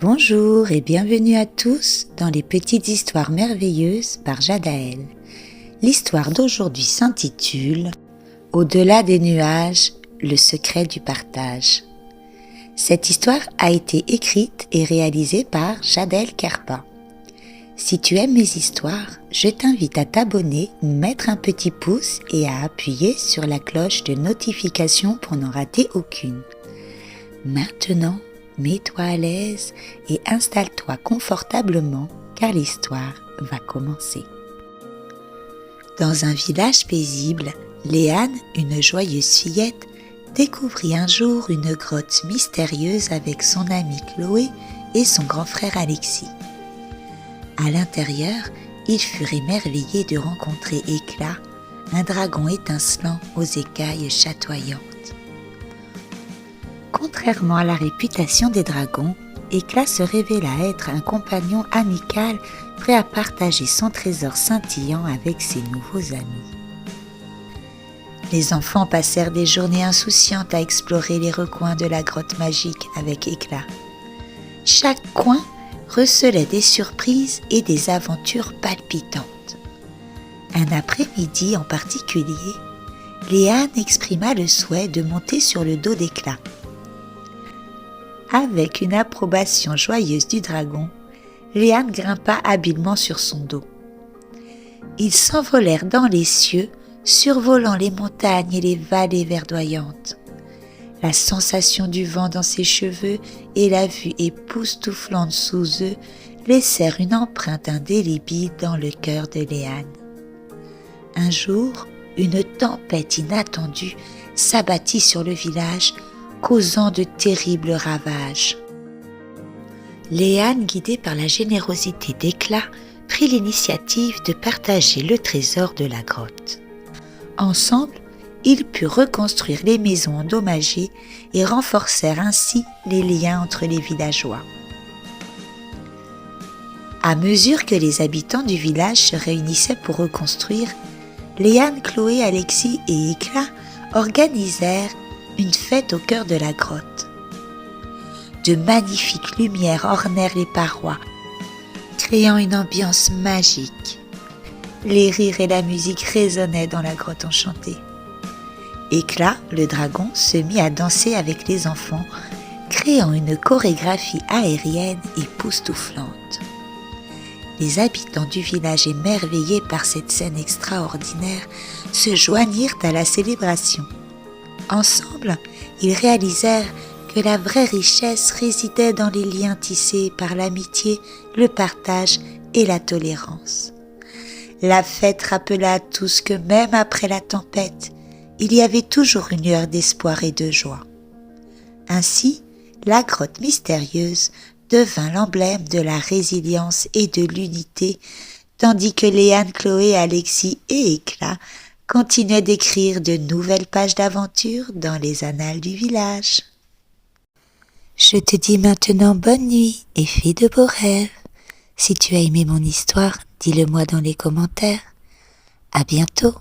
Bonjour et bienvenue à tous dans les petites histoires merveilleuses par Jadaël. L'histoire d'aujourd'hui s'intitule « Au-delà des nuages, le secret du partage ». Cette histoire a été écrite et réalisée par Jadaël Kerpa. Si tu aimes mes histoires, je t'invite à t'abonner, mettre un petit pouce et à appuyer sur la cloche de notification pour n'en rater aucune. Maintenant, mets-toi à l'aise et installe-toi confortablement car l'histoire va commencer. Dans un village paisible, Léane, une joyeuse fillette, découvrit un jour une grotte mystérieuse avec son amie Chloé et son grand frère Alexis. À l'intérieur, ils furent émerveillés de rencontrer Éclat, un dragon étincelant aux écailles chatoyantes. Contrairement à la réputation des dragons, Éclat se révéla être un compagnon amical prêt à partager son trésor scintillant avec ses nouveaux amis. Les enfants passèrent des journées insouciantes à explorer les recoins de la grotte magique avec Éclat. Chaque coin recelait des surprises et des aventures palpitantes. Un après-midi en particulier, Léane exprima le souhait de monter sur le dos d'Éclat. Avec une approbation joyeuse du dragon, Léane grimpa habilement sur son dos. Ils s'envolèrent dans les cieux, survolant les montagnes et les vallées verdoyantes. La sensation du vent dans ses cheveux et la vue époustouflante sous eux laissèrent une empreinte indélébile dans le cœur de Léane. Un jour, une tempête inattendue s'abattit sur le village, causant de terribles ravages. Léane, guidée par la générosité d'Éclat, prit l'initiative de partager le trésor de la grotte. Ensemble, ils purent reconstruire les maisons endommagées et renforcèrent ainsi les liens entre les villageois. À mesure que les habitants du village se réunissaient pour reconstruire, Léane, Chloé, Alexis et Éclat organisèrent une fête au cœur de la grotte. De magnifiques lumières ornèrent les parois, créant une ambiance magique. Les rires et la musique résonnaient dans la grotte enchantée. Éclat, le dragon, se mit à danser avec les enfants, créant une chorégraphie aérienne époustouflante. Les habitants du village, émerveillés par cette scène extraordinaire, se joignirent à la célébration. Ensemble, ils réalisèrent que la vraie richesse résidait dans les liens tissés par l'amitié, le partage et la tolérance. La fête rappela à tous que même après la tempête, il y avait toujours une lueur d'espoir et de joie. Ainsi, la grotte mystérieuse devint l'emblème de la résilience et de l'unité, tandis que Léane, Chloé, Alexis et Éclat continuaient d'écrire de nouvelles pages d'aventure dans les annales du village. Je te dis maintenant bonne nuit et fais de beaux rêves. Si tu as aimé mon histoire, dis-le moi dans les commentaires. À bientôt.